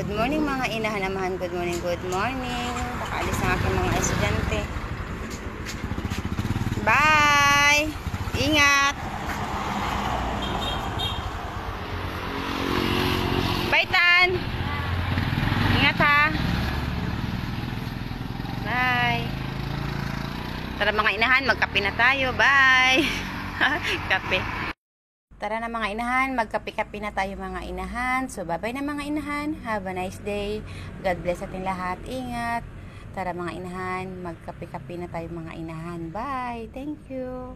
Good morning mga inahan, amahan. Good morning, good morning. Nakaalis ang aking mga estudyante. Bye! Ingat! Bye, Tan! Ingat ha! Bye! Tara mga inahan, magkape na tayo. Bye! Kape. Tara na mga inahan, magkape-kape na tayo mga inahan. So, bye-bye na mga inahan. Have a nice day. God bless ating lahat. Ingat. Tara mga inahan, magkape-kape na tayo mga inahan. Bye. Thank you.